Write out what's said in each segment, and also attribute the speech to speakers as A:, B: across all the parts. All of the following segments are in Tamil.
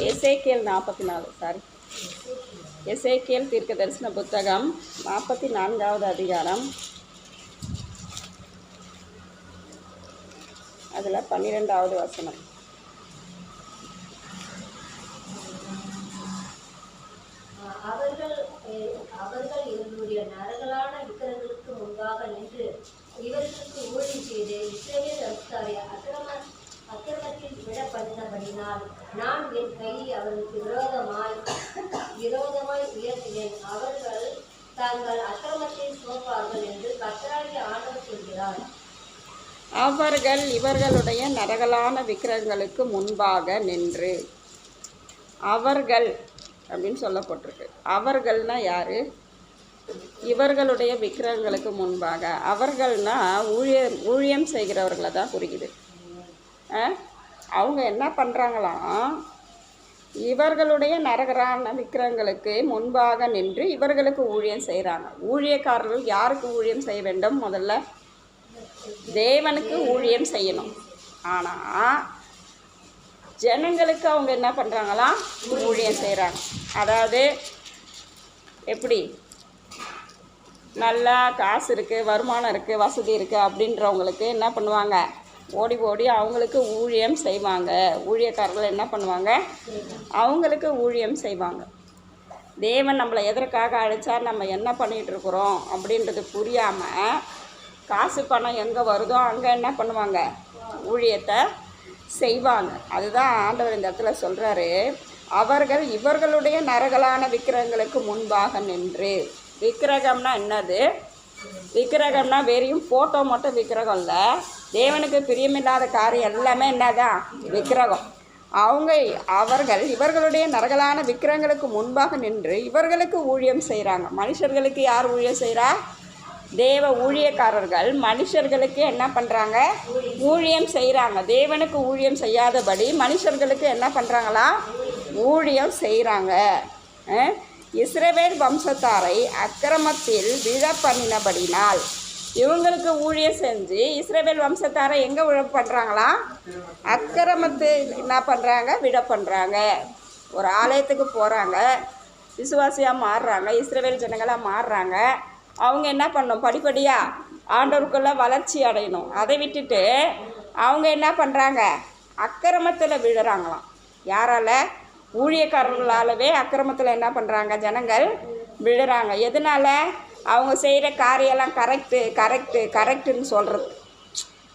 A: எசேக்கியேல் 44 சாரி எசேக்கியேல் தீர்க்க தரிசன புத்தகம் 44வது அதிகாரம். அதில் 12வது வசனம்.
B: அவர்கள் இவர்களுடைய நரகலான விக்கிரகங்களுக்கு முன்பாக நின்று இவர்களுக்கு ஊழியம் செய்து இஸ்ரவேல் வம்சத்தாரை அக்கிரமத்தில் விடப்பட்டபடினால் நான் என் கையை அவர்களுக்கு விரோதமாய் உயர்த்தினேன். அவர்கள் தங்கள் அக்கிரமத்தை சுமப்பார்கள் என்று கர்த்தராகிய ஆண்டவர் சொல்கிறார்.
A: அவர்கள் இவர்களுடைய நரகலான விக்கிரகங்களுக்கு முன்பாக நின்று, அவர்கள் அப்படின்னு சொல்லப்பட்டிருக்கு. அவர்கள்னா யாரு? இவர்களுடைய விக்கிரகங்களுக்கு முன்பாக. அவர்கள்னா ஊழியம் செய்கிறவர்களை தான் குறிக்குது. அவங்க என்ன பண்ணுறாங்களாம்? இவர்களுடைய நரகலான விக்கிரகங்களுக்கு முன்பாக நின்று இவர்களுக்கு ஊழியம் செய்கிறாங்க. ஊழியக்காரர்கள் யாருக்கு ஊழியம் செய்ய வேண்டும்? முதல்ல தேவனுக்கு ஊழியம் செய்யணும். ஆனால் ஜனங்களுக்கு அவங்க என்ன பண்ணுறாங்களாம்? ஊழியம் செய்கிறாங்க. அதாவது எப்படி? நல்லா காசு இருக்குது, வருமானம் இருக்குது, வசதி இருக்குது அப்படின்றவங்களுக்கு என்ன பண்ணுவாங்க? ஓடி ஓடி அவங்களுக்கு ஊழியம் செய்வாங்க. ஊழியக்காரர்கள் என்ன பண்ணுவாங்க? அவங்களுக்கு ஊழியம் செய்வாங்க. தேவன் நம்மளை எதற்காக அழைச்சா, நம்ம என்ன பண்ணிகிட்ருக்குறோம் அப்படின்றது புரியாமல் காசு பணம் எங்கே வருதோ அங்கே என்ன பண்ணுவாங்க? ஊழியத்தை செய்வாங்க. அதுதான் ஆண்டவர் இந்த இடத்துல சொல்கிறாரு. அவர்கள் இவர்களுடைய நரகலான விக்கிரகங்களுக்கு முன்பாக நின்று. விக்கிரகம்னா என்னது? விக்கிரகம்னா வெறும் ஃபோட்டோ மட்டும் விக்கிரகம் இல்லை. தேவனுக்கு பிரியமில்லாத காரியம் எல்லாமே என்னதான்? விக்கிரகம். அவர்கள் இவர்களுடைய நரகலான விக்கிரகங்களுக்கு முன்பாக நின்று இவர்களுக்கு ஊழியம் செய்கிறாங்க. மனுஷர்களுக்கு யார் ஊழியம் செய்கிறா? தேவ ஊழியக்காரர்கள் மனுஷர்களுக்கு என்ன பண்ணுறாங்க? ஊழியம் செய்கிறாங்க. தேவனுக்கு ஊழியம் செய்யாதபடி மனுஷர்களுக்கு என்ன பண்ணுறாங்களா? ஊழியம் செய்கிறாங்க. இஸ்ரவேல் வம்சத்தாரை அக்கிரமத்தில் விழ பண்ணினபடினால் இவங்களுக்கு ஊழியம் செஞ்சு இஸ்ரவேல் வம்சத்தாரை எங்கே விழ பண்ணுறாங்களா? அக்கிரமத்தில் என்ன பண்ணுறாங்க? விட பண்ணுறாங்க. ஒரு ஆலயத்துக்கு போகிறாங்க, விசுவாசியாக மாறுறாங்க, இஸ்ரவேல் ஜனங்களாக மாறுறாங்க. அவங்க என்ன பண்ணணும்? படிப்படியாக ஆண்டவருக்குள்ளே வளர்ச்சி அடையணும். அதை விட்டுட்டு அவங்க என்ன பண்ணுறாங்க? அக்கிரமத்தில் விழுறாங்களாம். யாரால்? ஊழியக்காரர்களாலவே அக்கிரமத்தில் என்ன பண்ணுறாங்க? ஜனங்கள் விழுறாங்க. எதனால்? அவங்க செய்கிற காரியெல்லாம் கரெக்டுன்னு சொல்கிறது.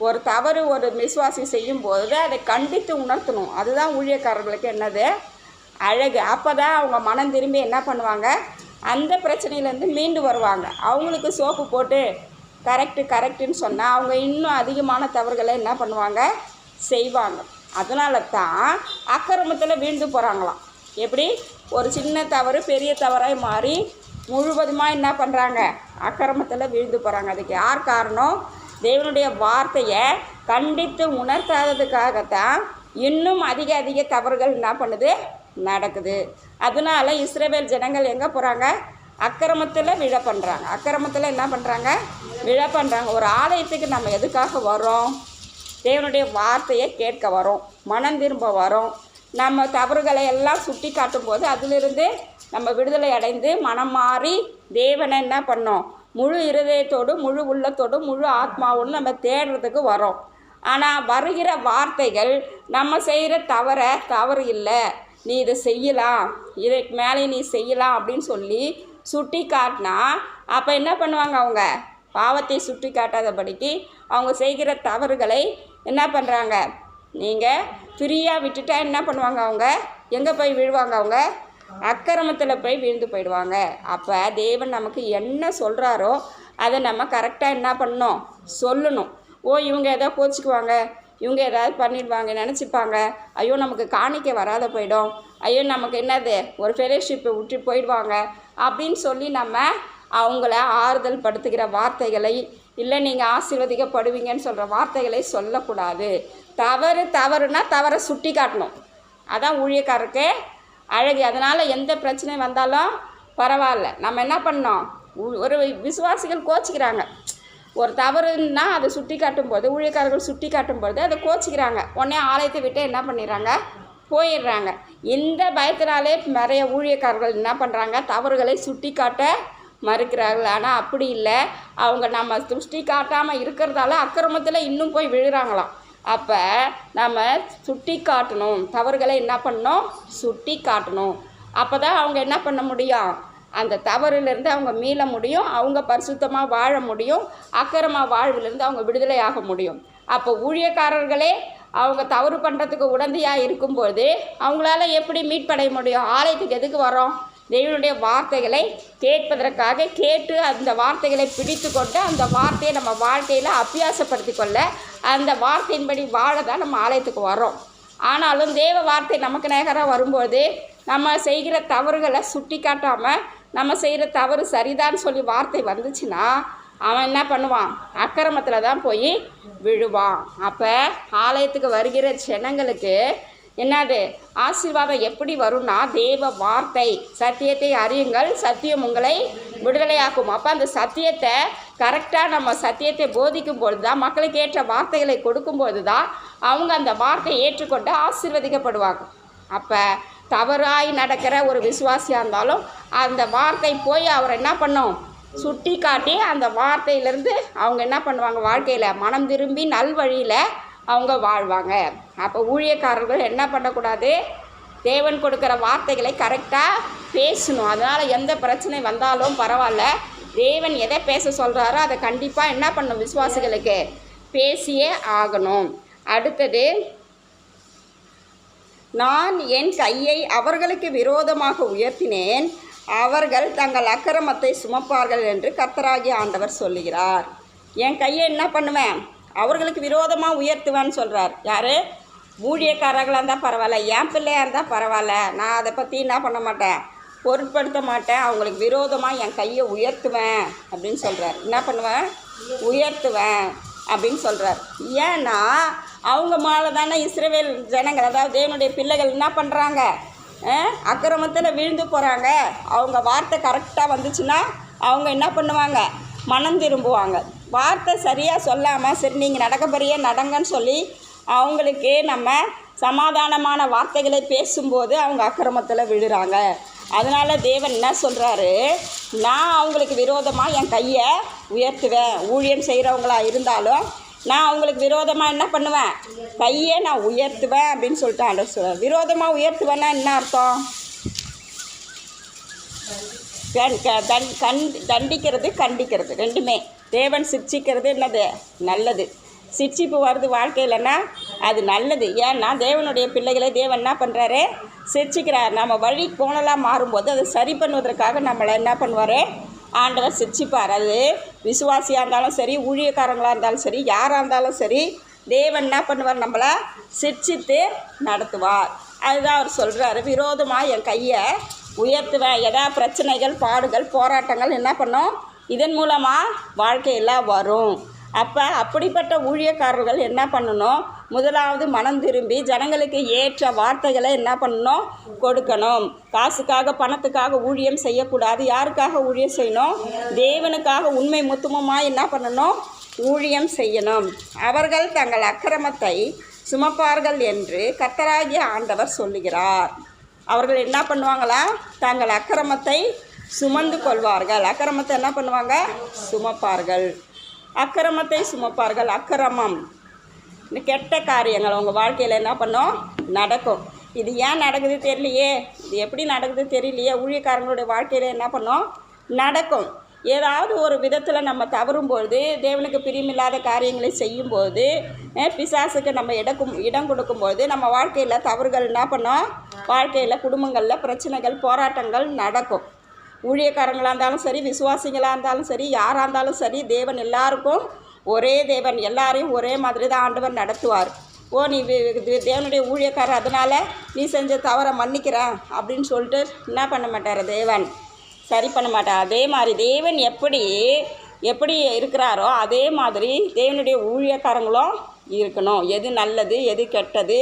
A: ஒரு தவறு ஒரு விசுவாசி செய்யும்போது அதை கண்டித்து உணர்த்தணும். அதுதான் ஊழியக்காரர்களுக்கு என்னது? அழகு. அப்போ தான் அவங்க மனம் திரும்பி என்ன பண்ணுவாங்க? அந்த பிரச்சனையிலேருந்து மீண்டு வருவாங்க. அவங்களுக்கு சோப்பு போட்டு கரெக்டுன்னு சொன்னால் அவங்க இன்னும் அதிகமான தவறுகளை என்ன பண்ணுவாங்க? செய்வாங்க. அதனால தான் அக்கிரமத்தில் வீழ்ந்து போகிறாங்களாம். எப்படி? ஒரு சின்ன தவறு பெரிய தவறாய் மாறி முழுவதுமாக என்ன பண்ணுறாங்க? அக்கிரமத்தில் வீழ்ந்து போகிறாங்க. அதுக்கு யார் காரணம்? தேவனுடைய வார்த்தையை கண்டித்து உணர்த்தாததுக்காகத்தான் இன்னும் அதிக தவறுகள் என்ன பண்ணுது? நடக்குது. அதனால இஸ்ரவேல் ஜனங்கள் எங்கே போகிறாங்க? அக்கிரமத்தில் விழ பண்ணுறாங்க. அக்கிரமத்தில் என்ன பண்ணுறாங்க? விழ பண்ணுறாங்க. ஒரு ஆலயத்துக்கு நம்ம எதுக்காக வரோம்? தேவனுடைய வார்த்தையை கேட்க வரோம், மனம் திரும்ப வரோம். நம்ம தவறுகளை எல்லாம் சுட்டி காட்டும் போது அதிலிருந்து நம்ம விடுதலை அடைந்து மனம் மாறி தேவனை என்ன பண்ணோம்? முழு இருதயத்தோடு, முழு உள்ளத்தோடு, முழு ஆத்மாவோடு நம்ம தேடுறதுக்கு வரோம். ஆனால் வருகிற வார்த்தைகள் நம்ம செய்கிற தவறு இல்லை, நீ இதை செய்யலாம், இதுக்கு மேலே நீ செய்யலாம் அப்படின்னு சொல்லி சுட்டி காட்டினா அப்போ என்ன பண்ணுவாங்க? அவங்க பாவத்தை சுட்டி காட்டாதபடிக்கு அவங்க செய்கிற தவறுகளை என்ன பண்ணுறாங்க? நீங்கள் ஃப்ரீயாக விட்டுட்டா என்ன பண்ணுவாங்க? அவங்க எங்கே போய் விழுவாங்க? அவங்க அக்கிரமத்தில் போய் விழுந்து போயிடுவாங்க. அப்போ தேவன் நமக்கு என்ன சொல்கிறாரோ அதை நம்ம கரெக்டாக என்ன பண்ணணும்? சொல்லணும். இவங்க ஏதோ கோச்சிக்குவாங்க, இவங்க ஏதாவது பண்ணிடுவாங்க நினச்சிப்பாங்க, ஐயோ நமக்கு காணிக்க வராத போயிடும், ஐயோ நமக்கு என்னது ஒரு ஃபெலோஷிப்பை விட்டு போயிடுவாங்க அப்படின்னு சொல்லி நம்ம அவங்கள ஆறுதல் படுத்துகிற வார்த்தைகளை, இல்லை நீங்கள் ஆசீர்வதிக்கப்படுவீங்கன்னு சொல்கிற வார்த்தைகளை சொல்லக்கூடாது. தவறுனா தவறை சுட்டி காட்டணும். அதான் ஊழியக்காரருக்கு அழகு. அதனால் எந்த பிரச்சனை வந்தாலும் பரவாயில்ல, நம்ம என்ன பண்ணோம்? ஒரு விசுவாசிகள் கோச்சிக்கிறாங்க, ஒரு தவறுன்னா அதை சுட்டி காட்டும்போது ஊழியக்காரர்கள் சுட்டி காட்டும்போது அதை கோச்சிக்கிறாங்க. உடனே ஆலயத்தை விட்டு என்ன பண்ணிடுறாங்க, போயிடுறாங்க. இந்த பயத்தினாலே நிறைய ஊழியக்காரர்கள் என்ன பண்ணுறாங்க, தவறுகளை சுட்டி காட்ட மறுக்கிறார்கள். ஆனால் அப்படி இல்லை, அவங்க நம்ம சுட்டி காட்டாமல் இருக்கிறதால அக்கிரமத்தில் இன்னும் போய் விழுறாங்களாம். அப்போ நம்ம சுட்டி காட்டணும், தவறுகளை என்ன பண்ணணும், சுட்டி காட்டணும். அப்போ தான் அவங்க என்ன பண்ண முடியும், அந்த தவறிலிருந்து அவங்க மீள முடியும், அவங்க பரிசுத்தமாக வாழ முடியும், அக்கிரம வாழ்விலிருந்து அவங்க விடுதலை ஆக முடியும். அப்போ ஊழியக்காரர்களே அவங்க தவறு பண்ணுறதுக்கு உடந்தையாக இருக்கும்போது அவங்களால எப்படி மீட்படைய முடியும்? ஆலயத்துக்கு எதுக்கு வரோம்? தேவனுடைய வார்த்தைகளை கேட்பதற்காக, கேட்டு அந்த வார்த்தைகளை பிடித்து கொண்டு அந்த வார்த்தையை நம்ம வாழ்க்கையில் அபியாசப்படுத்தி கொள்ள, அந்த வார்த்தையின்படி வாழ தான் நம்ம ஆலயத்துக்கு வரோம். ஆனாலும் தேவ வார்த்தை நமக்கு நேராக வரும்போது நம்ம செய்கிற தவறுகளை சுட்டி காட்டாமல், நம்ம செய்கிற தவறு சரிதான்னு சொல்லி வார்த்தை வந்துச்சுன்னா அவன் என்ன பண்ணுவான், அக்கிரமத்தில் தான் போய் விழுவான். அப்போ ஆலயத்துக்கு வருகிற ஜனங்களுக்கு என்னது ஆசீர்வாதம் எப்படி வரும்னா, தேவ வார்த்தை, சத்தியத்தை அறியுங்கள், சத்தியம் உங்களை விடுதலையாக்கும். அப்போ அந்த சத்தியத்தை கரெக்டாக நம்ம சத்தியத்தை போதிக்கும் பொழுது தான், மக்களுக்கு ஏற்ற வார்த்தைகளை கொடுக்கும்போது தான் அவங்க அந்த வார்த்தையை ஏற்றுக்கொண்டு ஆசீர்வதிக்கப்படுவாங்க. அப்போ தவறாய் நடக்கிற ஒரு விசுவாசியாக இருந்தாலும் அந்த வார்த்தை போய் அவர் என்ன பண்ணும், சுட்டி காட்டி அந்த வார்த்தையிலேருந்து அவங்க என்ன பண்ணுவாங்க, வாழ்க்கையில் மனம் திரும்பி நல்வழியில் அவங்க வாழ்வாங்க. அப்போ ஊழியக்காரர்கள் என்ன பண்ணக்கூடாது, தேவன் கொடுக்குற வார்த்தைகளை கரெக்டாக பேசணும். அதனால் எந்த பிரச்சனை வந்தாலும் பரவாயில்ல, தேவன் எதை பேச சொல்கிறாரோ அதை கண்டிப்பாக என்ன பண்ணணும், விசுவாசிகளுக்கு பேசியே ஆகணும். அடுத்தது, நான் என் கையை அவர்களுக்கு விரோதமாக உயர்த்தினேன், அவர்கள் தங்கள் அக்கிரமத்தை சுமப்பார்கள் என்று கர்த்தராகிய ஆண்டவர் சொல்லுகிறார். என் கையை என்ன பண்ணுவேன், அவர்களுக்கு விரோதமாக உயர்த்துவேன்னு சொல்கிறார். யார்? ஊழியக்காரர்களாக இருந்தால் பரவாயில்ல, என் பிள்ளையாக இருந்தால் பரவாயில்ல, நான் அதை பற்றி என்ன பண்ண மாட்டேன், பொருட்படுத்த மாட்டேன், அவங்களுக்கு விரோதமாக என் கையை உயர்த்துவேன் அப்படின்னு சொல்கிறார். என்ன பண்ணுவேன், உயர்த்துவேன் அப்படின்னு சொல்கிறார். ஏன்னா அவங்க மேலே தானே இஸ்ரவேல் ஜனங்கள், அதாவது தேவனுடைய பிள்ளைகள் என்ன பண்ணுறாங்க, அக்கிரமத்தில் விழுந்து போகிறாங்க. அவங்க வார்த்தை கரெக்டாக வந்துச்சுன்னா அவங்க என்ன பண்ணுவாங்க, மனம் திரும்புவாங்க. வார்த்தை சரியாக சொல்லாமல், சரி நீங்கள் நடக்கப்படியே நடங்கன்னு சொல்லி அவங்களுக்கு நம்ம சமாதானமான வார்த்தைகளை பேசும்போது அவங்க அக்கிரமத்தில் விழுறாங்க. அதனால் தேவன் என்ன சொல்கிறாரு, நான் அவங்களுக்கு விரோதமாக என் கையை உயர்த்துவேன். ஊழியம் செய்கிறவங்களா இருந்தாலும் நான் அவங்களுக்கு விரோதமாக என்ன பண்ணுவேன், கையை நான் உயர்த்துவேன் அப்படின்னு சொல்லிட்டு ஆண்டவர் சொல்கிறார். விரோதமாக உயர்த்துவேன்னா என்ன அர்த்தம், தண்டிக்கிறது கண்டிக்கிறது ரெண்டுமே. தேவன் சிட்சிக்கிறது என்னது, நல்லது. சிட்சிப்பு வருது வாழ்க்கையிலன்னா அது நல்லது. ஏன்னா தேவனுடைய பிள்ளைகளை தேவன் என்ன பண்ணுறாரு, சிட்சிக்கிறார். நம்ம வழி கோணலாக மாறும்போது அதை சரி பண்ணுவதற்காக நம்மளை என்ன பண்ணுவார், ஆண்டவர் சிட்சிப்பார். அது விசுவாசியாக இருந்தாலும் சரி, ஊழியக்காரங்களாக இருந்தாலும் சரி, யாராக இருந்தாலும் சரி, தேவன் என்ன பண்ணுவார், நம்மளை சிட்சித்து நடத்துவார். அதுதான் அவர் சொல்கிறாரு, விரோதமாக என் கையை உயர்த்துவேன். ஏதாவது பிரச்சனைகள், பாடுகள், போராட்டங்கள் என்ன பண்ணும், இதன் மூலமாக வாழ்க்கையெல்லாம் வரும். அப்போ அப்படிப்பட்ட ஊழியக்காரர்கள் என்ன பண்ணணும், முதலாவது மனம் திரும்பி ஜனங்களுக்கு ஏற்ற வார்த்தைகளை என்ன பண்ணணும், கொடுக்கணும். காசுக்காக பணத்துக்காக ஊழியம் செய்யக்கூடாது. யாருக்காக ஊழியம் செய்யணும், தேவனுக்காக உண்மை முத்துமமாக என்ன பண்ணணும், ஊழியம் செய்யணும். அவர்கள் தங்கள் அக்கிரமத்தை சுமப்பார்கள் என்று கர்த்தராகிய ஆண்டவர் சொல்லுகிறார். அவர்கள் என்ன பண்ணுவாங்களா, தங்கள் அக்கிரமத்தை சுமந்து கொள்வார்கள். அக்கிரமத்தை என்ன பண்ணுவாங்க, சுமப்பார்கள். அக்கிரமத்தை சுமப்பார்கள். அக்கிரமம், இந்த கெட்ட காரியங்கள் உங்கள் வாழ்க்கையில் என்ன பண்ணும், நடக்கும். இது ஏன் நடக்குது தெரியலையே, இது எப்படி நடக்குது தெரியலையே, ஊழியக்காரங்களுடைய வாழ்க்கையில் என்ன பண்ணும், நடக்கும். ஏதாவது ஒரு விதத்தில் நம்ம தவறும்பொழுது, தேவனுக்கு பிரியமில்லாத காரியங்களை செய்யும்போது, பிசாசுக்கு நம்ம இடம் கொடுக்கும்போது நம்ம வாழ்க்கையில் தவறுகள் என்ன பண்ணோம், வாழ்க்கையில் குடும்பங்களில் பிரச்சனைகள், போராட்டங்கள் நடக்கும். ஊழியக்காரங்களாக இருந்தாலும் சரி, விசுவாசிகளாக இருந்தாலும் சரி, யாராக இருந்தாலும் சரி, தேவன் எல்லாருக்கும் ஒரே தேவன், எல்லாரையும் ஒரே மாதிரி தான் ஆண்டவர் நடத்துவார். ஓ நீ தேவனுடைய ஊழியக்காரர், அதனால் நீ செஞ்ச தவறை மன்னிக்கிறேன் அப்படின்னு சொல்லிட்டு என்ன பண்ண மாட்டார், தேவன் சரி பண்ண மாட்டார். அதே மாதிரி தேவன் எப்படி இருக்கிறாரோ அதே மாதிரி தேவனுடைய ஊழியக்காரங்களும் இருக்கணும். எது நல்லது, எது கெட்டது,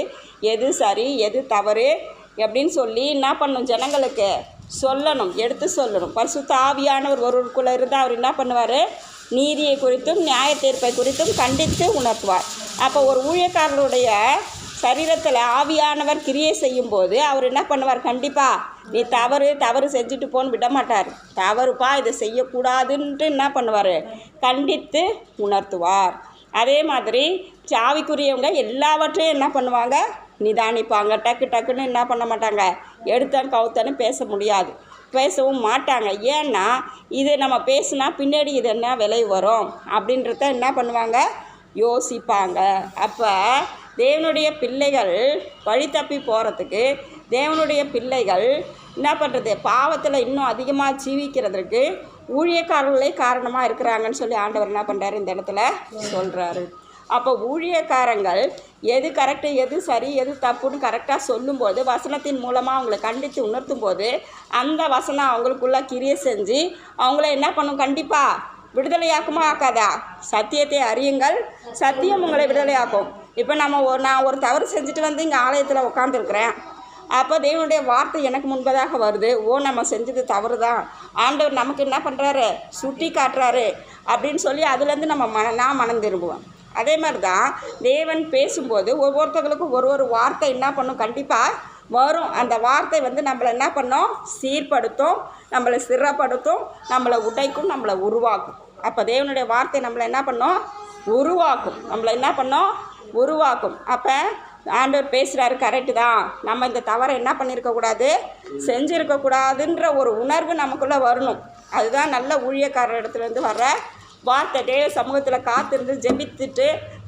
A: எது சரி, எது தவறு அப்படின்னு சொல்லி என்ன பண்ணணும், ஜனங்களுக்கு சொல்லணும், எடுத்து சொல்லணும். பரிசுத்த ஆவியானவர் ஒருவருக்குள்ளே இருந்தால் அவர் என்ன பண்ணுவார், நீதியை குறித்தும் நியாய தீர்ப்பை குறித்தும் கண்டித்து உணர்த்துவார். அப்போ ஒரு ஊழியக்காரருடைய சரீரத்தில் ஆவியானவர் கிரியை செய்யும்போது அவர் என்ன பண்ணுவார்? கண்டிப்பாக நீ தவறு செஞ்சுட்டு போன்னு விட மாட்டார். தவறுப்பா, இதை செய்யக்கூடாதுன்ட்டு என்ன பண்ணுவார்? கண்டித்து உணர்த்துவார். அதே மாதிரி சாவிக்குரியவங்க எல்லாவற்றையும் என்ன பண்ணுவாங்க? நிதானிப்பாங்க. டக்குன்னு என்ன பண்ண மாட்டாங்க? எடுத்தேன் கவுத்தன்னு பேச முடியாது, பேசவும் மாட்டாங்க. ஏன்னா இது நம்ம பேசுனா பின்னாடி இது என்ன விலை வரும் அப்படின்றத என்ன பண்ணுவாங்க? யோசிப்பாங்க. அப்போ தேவனுடைய பிள்ளைகள் வழி தப்பி போகிறதுக்கு, தேவனுடைய பிள்ளைகள் என்ன பண்ணுறது, பாவத்தில் இன்னும் அதிகமாக ஜீவிக்கிறதுக்கு ஊழியக்காரர்களே காரணமாக இருக்கிறாங்கன்னு சொல்லி ஆண்டவர் என்ன பண்ணுறாரு? இந்த இடத்துல சொல்கிறாரு. அப்போ ஊழியக்காரங்கள் எது கரெக்டு, எது சரி, எது தப்புன்னு கரெக்டாக சொல்லும்போது, வசனத்தின் மூலமாக அவங்கள கண்டித்து உணர்த்தும் போது, அந்த வசனம் அவங்களுக்குள்ளே கிரியை செஞ்சு அவங்கள என்ன பண்ணும்? கண்டிப்பாக விடுதலையாக்குமா ஆக்காதா? சத்தியத்தை அறியுங்கள், சத்தியம் உங்களை விடுதலையாக்கும். இப்போ நான் ஒரு தவறு செஞ்சுட்டு வந்து இங்கே ஆலயத்தில் உட்காந்துருக்குறேன். அப்போ தேவனுடைய வார்த்தை எனக்கு முன்பதாக வருது. நம்ம செஞ்சது தவறு தான், ஆண்டவர் நமக்கு என்ன பண்ணுறாரு? சுட்டி காட்டுறாரு அப்படின்னு சொல்லி அதுலேருந்து நான் மனம் திரும்புவேன். அதே மாதிரி தான் தேவன் பேசும்போது ஒவ்வொருத்தவங்களுக்கும் ஒரு வார்த்தை என்ன பண்ணும்? கண்டிப்பாக வரும். அந்த வார்த்தை நம்மளை என்ன பண்ணும்? சீர்படுத்தும், நம்மளை சிறப்படுத்தும், நம்மளை உடைக்கும், நம்மளை உருவாக்கும். அப்போ தேவனுடைய வார்த்தை நம்மளை என்ன பண்ணும்? உருவாக்கும். நம்மளை என்ன பண்ணும்? உருவாக்கும். அப்போ ஆண்டவர் பேசுகிறாரு, கரெக்டு தான், நம்ம இந்த தவறை என்ன பண்ணியிருக்கக்கூடாது? செஞ்சுருக்கக்கூடாதுன்ற ஒரு உணர்வு நமக்குள்ளே வரணும். அதுதான் நல்ல ஊழியக்காரர் இடத்துலேருந்து வர்ற வார்த்தை. தேவ சமூகத்தில் காத்திருந்து ஜெபித்துட்டு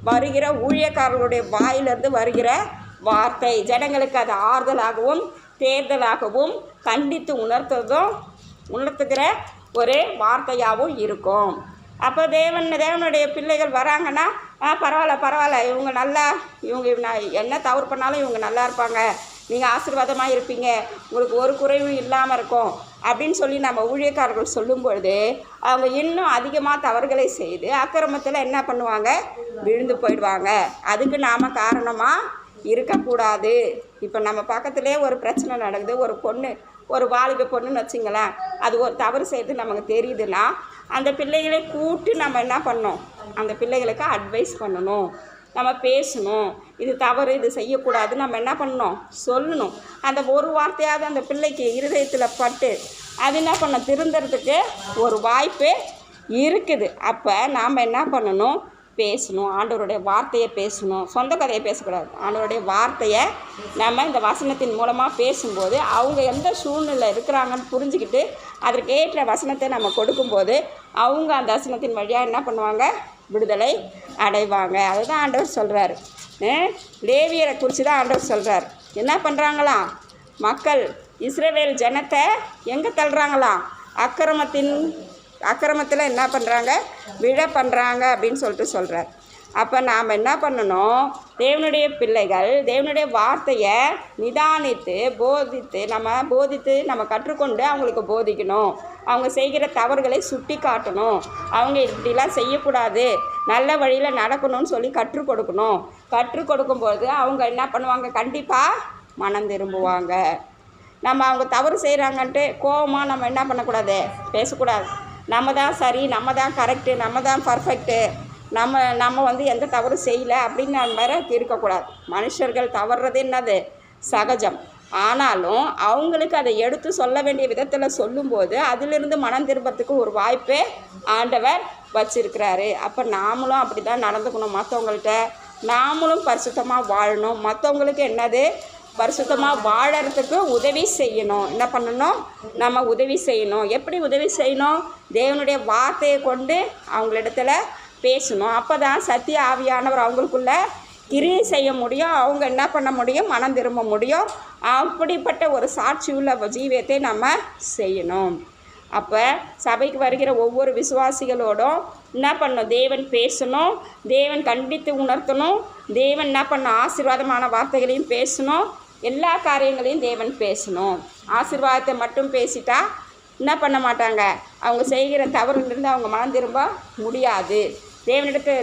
A: வருகிற ஊழியக்காரர்களுடைய வாயிலிருந்து வருகிற வார்த்தை ஜனங்களுக்கு அது ஆறுதலாகவும் தேர்தலாகவும் கண்டித்து உணர்த்துகிற ஒரு வார்த்தையாகவும் இருக்கும். அப்போ தேவனுடைய பிள்ளைகள் வராங்கன்னா, பரவாயில்ல, இவங்க என்ன தவறு பண்ணாலும் இவங்க நல்லா இருப்பாங்க, நீங்கள் ஆசீர்வாதமாக இருப்பீங்க, உங்களுக்கு ஒரு குறைவும் இல்லாமல் இருக்கும் அப்படின்னு சொல்லி நம்ம ஊழியக்காரர்கள் சொல்லும் பொழுது அவங்க இன்னும் அதிகமாக தவறுகளை செய்து அக்கிரமத்தில் என்ன பண்ணுவாங்க? விழுந்து போயிடுவாங்க. அதுக்கு நாம் காரணமாக இருக்கக்கூடாது. இப்போ நம்ம பக்கத்துலேயே ஒரு பிரச்சனை நடக்குது, ஒரு வாலிப பொண்ணுன்னு வச்சுங்களேன், அது ஒரு தவறு செய்து நமக்கு தெரியுதுன்னா அந்த பிள்ளைகளை கூப்பிட்டு நம்ம என்ன பண்ணணும்? அந்த பிள்ளைகளுக்கு அட்வைஸ் பண்ணணும், நம்ம பேசணும். இது தவறு, இது செய்யக்கூடாது, நம்ம என்ன பண்ணணும்? சொல்லணும். அந்த ஒரு வார்த்தையாவது அந்த பிள்ளைக்கு இருதயத்தில் பட்டு அது என்ன பண்ண திருந்துறதுக்கு ஒரு வாய்ப்பு இருக்குது. அப்போ நாம் என்ன பண்ணணும்? பேசணும். ஆண்டவருடைய வார்த்தையை பேசணும். சொந்த கதையை பேசக்கூடாது. ஆண்டவருடைய வார்த்தையை நம்ம இந்த வசனத்தின் மூலமாக பேசும்போது அவங்க எந்த சூழ்நிலை இருக்கிறாங்கன்னு புரிஞ்சுக்கிட்டு அதற்கேற்ற வசனத்தை நம்ம கொடுக்கும்போது அவங்க அந்த வசனத்தின் வழியாக என்ன பண்ணுவாங்க? விடுதலை அடைவாங்க. அதுதான் ஆண்டவர் சொல்கிறாரு. லேவியரை குறித்து தான் ஆண்டவர் சொல்கிறார். என்ன பண்ணுறாங்களாம்? மக்கள் இஸ்ரவேல் ஜனத்தை எங்கே தள்ளுறாங்களாம்? அக்கிரமத்தில் என்ன பண்ணுறாங்க? விழ பண்ணுறாங்க அப்படின்னு சொல்கிறார். அப்போ நாம் என்ன பண்ணணும்? தேவனுடைய பிள்ளைகள் தேவனுடைய வார்த்தையை நிதானித்து போதித்து நம்ம கற்றுக்கொண்டு அவங்களுக்கு போதிக்கணும். அவங்க செய்கிற தவறுகளை சுட்டி காட்டணும். அவங்க இப்படிலாம் செய்யக்கூடாது, நல்ல வழியில் நடக்கணும்னு சொல்லி கற்றுக் கொடுக்கும்போது அவங்க என்ன பண்ணுவாங்க? கண்டிப்பாக மனம் திரும்புவாங்க. நம்ம அவங்க தவறு செய்கிறாங்கன்ட்டு கோபமாக நம்ம என்ன பண்ணக்கூடாது? பேசக்கூடாது. நம்ம தான் சரி, நம்ம தான் கரெக்டு, நம்ம தான் பர்ஃபெக்ட்டு, நம்ம எந்த தவறு செய்யலை அப்படின்னு நம்ம வேற இருக்கக்கூடாது. மனுஷர்கள் தவறுறது என்னது? சகஜம். ஆனாலும் அவங்களுக்கு அதை எடுத்து சொல்ல வேண்டிய விதத்தில் சொல்லும்போது அதிலிருந்து மனம் திரும்பத்துக்கு ஒரு வாய்ப்பே ஆண்டவர் வச்சிருக்கிறாரு. அப்போ நாமளும் அப்படி தான் நடந்துக்கணும். மற்றவங்கள்ட்ட நாமளும் பரிசுத்தமாக வாழணும். மற்றவங்களுக்கு என்னது? பரிசுத்தமாக வாழறதுக்கு உதவி செய்யணும். என்ன பண்ணணும்? நம்ம உதவி செய்யணும். எப்படி உதவி செய்யணும்? தேவனுடைய வார்த்தையை கொண்டு அவங்களிடத்துல பேசணும். அப்போ தான் சத்திய ஆவியானவர் அவங்களுக்குள்ள கிரியை செய்ய முடியும். அவங்க என்ன பண்ண முடியும்? மனம் திரும்ப முடியும். அப்படிப்பட்ட ஒரு சாட்சி உள்ள ஜீவியத்தை நம்ம செய்யணும். அப்போ சபைக்கு வருகிற ஒவ்வொரு விசுவாசிகளோடும் என்ன பண்ணணும்? தேவன் பேசணும், தேவன் கண்டித்து உணர்த்தணும், தேவன் என்ன பண்ணணும்? ஆசீர்வாதமான வார்த்தைகளையும் பேசணும். எல்லா காரியங்களையும் தேவன் பேசணும். ஆசீர்வாதத்தை மட்டும் பேசிட்டா என்ன பண்ண மாட்டாங்க? அவங்க செய்கிற தவறுலேருந்து அவங்க மனம் திரும்ப முடியாது.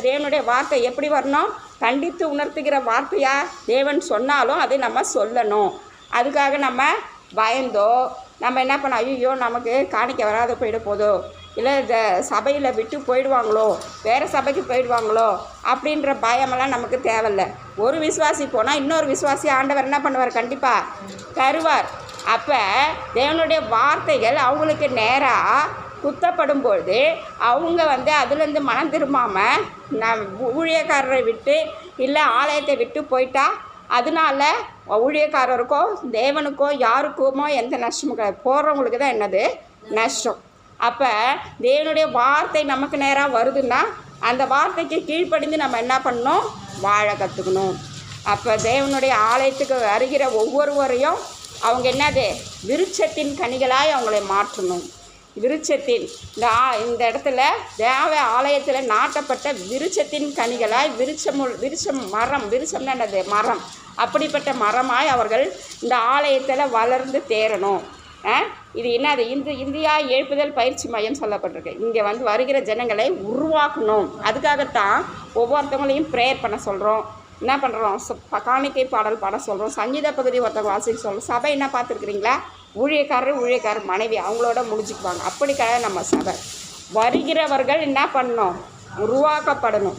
A: தேவனுடைய வார்த்தை எப்படி வரணும்? கண்டித்து உணர்த்துகிற வார்த்தையாக தேவன் சொன்னாலும் அதை நம்ம சொல்லணும். அதுக்காக நம்ம பயந்தோ நம்ம என்ன பண்ண, ஐயோ நமக்கு காணிக்க வராத போயிட போதோ, இல்லை சபையில் விட்டு போயிடுவாங்களோ, வேறு சபைக்கு போயிடுவாங்களோ அப்படின்ற பயமெல்லாம் நமக்கு தேவையில்லை. ஒரு விசுவாசி போனால் இன்னொரு விசுவாசி ஆண்டவர் என்ன பண்ணுவார்? கண்டிப்பாக தருவார். அப்போ தேவனுடைய வார்த்தைகள் அவங்களுக்கு நேராக குத்தப்படும்பொழுது அவங்க அதுலேருந்து மனம் திரும்பாமல் நான் ஊழியக்காரரை விட்டு இல்லை ஆலயத்தை விட்டு போயிட்டா அதனால ஊழியக்காரருக்கோ தேவனுக்கோ யாருக்குமோ எந்த நஷ்டமும் கிடையாது. போகிறவங்களுக்கு தான் என்னது நஷ்டம். அப்போ தேவனுடைய வார்த்தை நமக்கு நேராக வருதுன்னா அந்த வார்த்தைக்கு கீழ்ப்படிந்து நம்ம என்ன பண்ணணும்? வாழ கற்றுக்கணும். அப்போ தேவனுடைய ஆலயத்துக்கு வருகிற ஒவ்வொருவரையும் அவங்க என்னது விருட்சத்தின் கனிகளாய் அவங்களை மாற்றணும். விருட்சத்தின் இந்த இடத்துல தேவ ஆலயத்தில் நாட்டப்பட்ட விருட்சத்தின் கனிகளாய் விருட்சம் விருட்சம்னா என்னது? மரம். அப்படிப்பட்ட மரமாய் அவர்கள் இந்த ஆலயத்தில் வளர்ந்து தேரணும். இது என்னது? இந்தியா எழுப்புதல் பயிற்சி மையம் சொல்லப்பட்டிருக்கு. இங்கே வருகிற ஜனங்களை உருவாக்கணும். அதுக்காகத்தான் ஒவ்வொருத்தவங்களையும் ப்ரேயர் பண்ண சொல்கிறோம். என்ன பண்ணுறோம்? காணிக்கை பாடல் பாட சொல்கிறோம். சங்கீத பகுதி ஒருத்தவங்க வாசிக்க சொல்கிறோம். சபை என்ன பார்த்துருக்குறீங்களா? ஊழியக்காரர் மனைவி அவங்களோட முடிச்சுக்குவாங்க. அப்படி கிடையாது நம்ம சபை. வருகிறவர்கள் என்ன பண்ணணும்? உருவாக்கப்படணும்.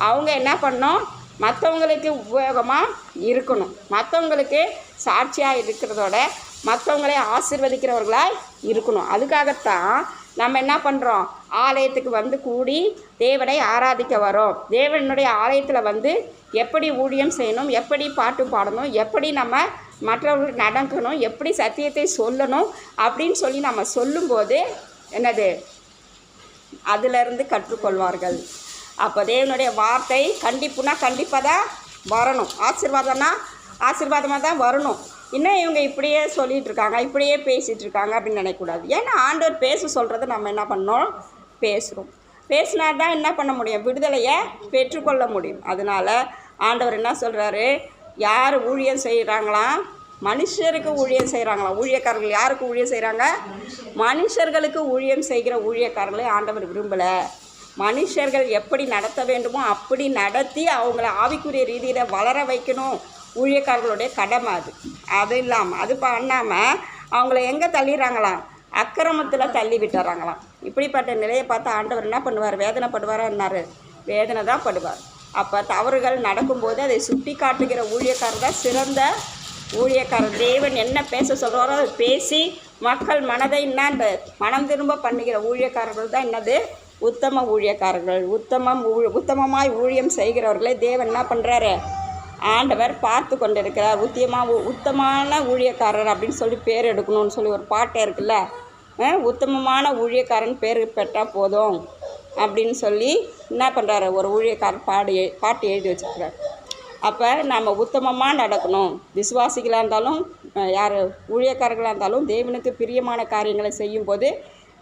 A: அவங்க என்ன பண்ணணும்? மற்றவங்களுக்கு உபயோகமாக இருக்கணும். மற்றவங்களுக்கு சாட்சியாக இருக்கிறதோட மற்றவங்களை ஆசீர்வதிக்கிறவர்களாக இருக்கணும். அதுக்காகத்தான் நம்ம என்ன பண்ணுறோம்? ஆலயத்துக்கு கூடி தேவனை ஆராதிக்க வரோம். தேவனுடைய ஆலயத்தில் எப்படி ஊழியம் செய்யணும், எப்படி பாட்டு பாடணும், எப்படி நம்ம மற்றவர்களுக்கு நடக்கணும், எப்படி சத்தியத்தை சொல்லணும் அப்படின்னு சொல்லி நம்ம சொல்லும்போது என்னது? அதிலிருந்து கற்றுக்கொள்வார்கள். அப்போ தேவனுடைய வார்த்தை கண்டிப்புனா கண்டிப்பாக தான் வரணும். ஆசீர்வாதமாக தான் வரணும். இன்னும் இவங்க இப்படியே சொல்லிகிட்ருக்காங்க, இப்படியே பேசிகிட்டு இருக்காங்க அப்படின்னு நினைக்கக்கூடாது. ஏன்னா ஆண்டவர் பேச சொல்கிறத நம்ம என்ன பண்ணோம்? பேசுகிறோம். பேசினா தான் என்ன பண்ண முடியும்? விடுதலையை பெற்றுக்கொள்ள முடியும். அதனால் ஆண்டவர் என்ன சொல்கிறாரு? யார் ஊழியம் செய்கிறாங்களாம்? மனுஷருக்கு ஊழியம் செய்கிறாங்களாம். ஊழியக்காரர்கள் யாருக்கு ஊழியம் செய்கிறாங்க? மனுஷர்களுக்கு ஊழியம் செய்கிற ஊழியக்காரர்களை ஆண்டவர் விரும்பலை. மனுஷர்கள் எப்படி நடத்த வேண்டுமோ அப்படி நடத்தி அவங்கள ஆவிக்குரிய ரீதியில் வளர வைக்கணும். ஊழியக்காரர்களுடைய கடமை அது இல்லாமல் அது பண்ணாமல் அவங்கள எங்கே தள்ளிடுறாங்களாம்? அக்கிரமத்தில் தள்ளி விட்டுறாங்களாம். இப்படிப்பட்ட நிலையை பார்த்து ஆண்டவர் என்ன பண்ணுவார்? வேதனைப்படுவாரான்னாரு? வேதனை தான் படுவார். அப்போ தவறுகள் நடக்கும்போது அதை சுட்டி காட்டுகிற ஊழியக்காரர் தான் சிறந்த ஊழியக்காரர். தேவன் என்ன பேச சொல்கிறாரோ அதை பேசி மக்கள் மனதை என்னன்ற மனம் திரும்ப பண்ணுகிற ஊழியக்காரர்கள் தான் என்னது? உத்தம ஊழியக்காரர்கள். உத்தமமாய் ஊழியம் செய்கிறவர்களை தேவன் என்ன பண்ணுறாரு? ஆண்டவர் பார்த்து கொண்டு இருக்கிறார். உத்தமமான ஊழியக்காரர் அப்படின்னு சொல்லி பேர் எடுக்கணும்னு சொல்லி ஒரு பாட்டே இருக்குல்ல, உத்தமமான ஊழியக்காரன் பேர் பெற்றால் போதும் அப்படின்னு சொல்லி என்ன பண்ணுறாரு? ஒரு ஊழியக்காரர் பாட்டு எழுதி வச்சுருக்கிறார். அப்போ நம்ம உத்தமமாக நடக்கணும். விசுவாசிகளாக இருந்தாலும் யார் ஊழியக்காரர்களாக இருந்தாலும் தேவனுக்கு பிரியமான காரியங்களை செய்யும்போது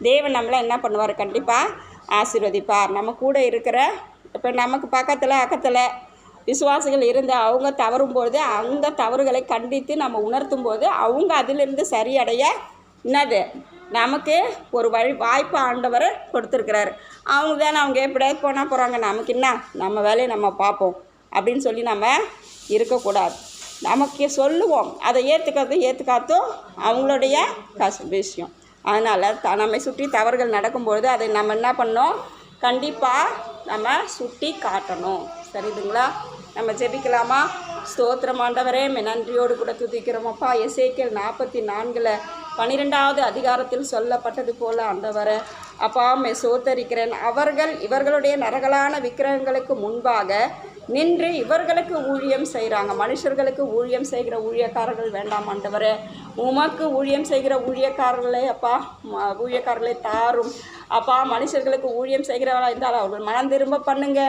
A: தேவன் நம்மளை என்ன பண்ணுவார்? கண்டிப்பாக ஆசீர்வதிப்பார். நம்ம கூட இருக்கிற இப்போ நமக்கு அக்கத்தில் விசுவாசிகள் இருந்து அவங்க தவறும்போது அந்த தவறுகளை கண்டித்து நம்ம உணர்த்தும் போது அவங்க அதிலிருந்து சரியடைய என்னது நமக்கு ஒரு வாய்ப்பு ஆண்டவர் கொடுத்துருக்கிறாரு. அவங்க எப்படியாவது போனால் போகிறாங்க, நமக்கு என்ன, நம்ம வேலையை நம்ம பார்ப்போம் அப்படின்னு சொல்லி நம்ம இருக்கக்கூடாது. நமக்கு சொல்லுவோம், அதை ஏற்றுக்காத்தும் அவங்களுடைய விஷயம். அதனால் நம்மை சுற்றி தவறுகள் நடக்கும்பொழுது அதை நம்ம என்ன பண்ணோம்? கண்டிப்பாக நம்ம சுட்டி காட்டணும். சரிதுங்களா? நம்ம ஜெபிக்கலாமா? ஸ்தோத்திரம் ஆண்டவரே, நன்றியோடு கூட துதிக்கிறோமப்பா. எசேக்கியேல் 44 12வது அதிகாரத்தில் சொல்லப்பட்டது போல ஆண்டவரே அப்பா சோத்தரிக்கிறேன். அவர்கள் இவர்களுடைய நரகலான விக்கிரகங்களுக்கு முன்பாக நின்று இவர்களுக்கு ஊழியம் செய்கிறாங்க. மனுஷர்களுக்கு ஊழியம் செய்கிற ஊழியக்காரர்கள் வேண்டாம் ஆண்டவரே, உமக்கு ஊழியம் செய்கிற ஊழியக்காரர்களே அப்பா ஊழியக்காரர்களை தாரும் அப்பா. மனுஷர்களுக்கு ஊழியம் செய்கிறவர்களாக இருந்தாலும் அவர்கள் மனம் திரும்ப பண்ணுங்க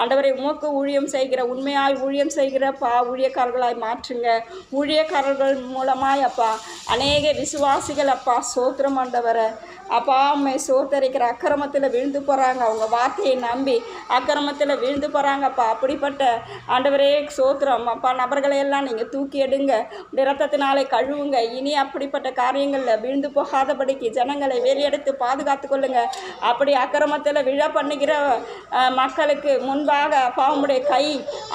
A: ஆண்டவரை. உமக்கு ஊழியம் செய்கிற உண்மையாய் ஊழியம் செய்கிறப்பா ஊழியக்காரர்களாய் மாற்றுங்க. ஊழியக்காரர்கள் மூலமாய் அப்பா அநேக விசுவாசிகள் அப்பா சோத்திரம் ஆண்டவரை அப்பா சோத்தரிக்கிற அக்கிரமத்தில் விழுந்து போகிறாங்க. அவங்க வார்த்தையை நம்பி அக்கிரமத்தில் விழுந்து போகிறாங்கப்பா. அப்படிப்பட்ட ஆண்டவரே சோத்திரம் அப்பா. நபர்களையெல்லாம் நீங்கள் தூக்கி எடுங்க, இரத்தத்தினாலே கழுவுங்க. இனி அப்படிப்பட்ட காரியங்களில் விழுந்து போகாதபடிக்கு ஜனங்களை வெளியெடுத்து பாதுகாத்து கொள்ளுங்க. அப்படி அக்கிரமத்தில் விழ பண்ணுகிற மக்களுக்கு முன்பாக பாவமுடைய கை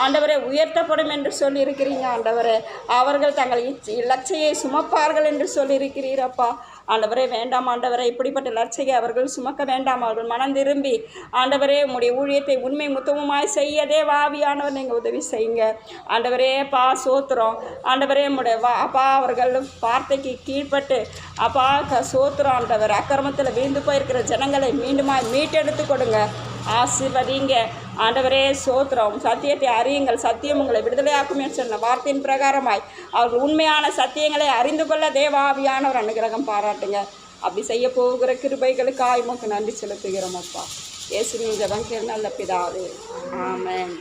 A: ஆண்டவரை உயர்த்தப்படும் என்று சொல்லியிருக்கிறீங்க ஆண்டவரே. அவர்கள் தங்கள் இலட்சையை சுமப்பார்கள் என்று சொல்லியிருக்கிறீரப்பா. ஆண்டவரே வேண்டாம் ஆண்டவரே, இப்படிப்பட்ட லட்சியை அவர்கள் சுமக்க வேண்டாம். அவர்கள் மனம் திரும்பி ஆண்டவரே உம்முடைய ஊழியத்தை உண்மை முத்தமுமாய் செய்ய தேவாவியானவர் நீங்கள் உதவி செய்யுங்க ஆண்டவரே. அப்பா சோத்திரம் ஆண்டவரே, உம்முடைய அப்பா அவர்கள் வார்த்தைக்கு கீழ்ப்பட்டு அப்பா சோத்திரம் ஆண்டவர். அக்கிரமத்தில் வீழ்ந்து போயிருக்கிற ஜனங்களை மீண்டுமாய் மீட்டெடுத்து கொடுங்க, ஆசீர்வதிங்க ஆண்டவரே. சோத்திரம். சத்தியத்தை அறியுங்கள், சத்தியம் உங்களை விடுதலையாக்கும் என்று சொன்ன வார்த்தையின் பிரகாரமாய் அவர்கள் உண்மையான சத்தியங்களை அறிந்து கொள்ள தேவாவியானவர் அனுகிரகம் பாராட்டுங்க. அப்படி செய்ய போகிற கிருபைகளுக்காக உமக்கு நன்றி செலுத்துகிறோம் அப்பா. இயேசுவின் ஜெபம் கேள் நல்ல பிதாவே, ஆமென்.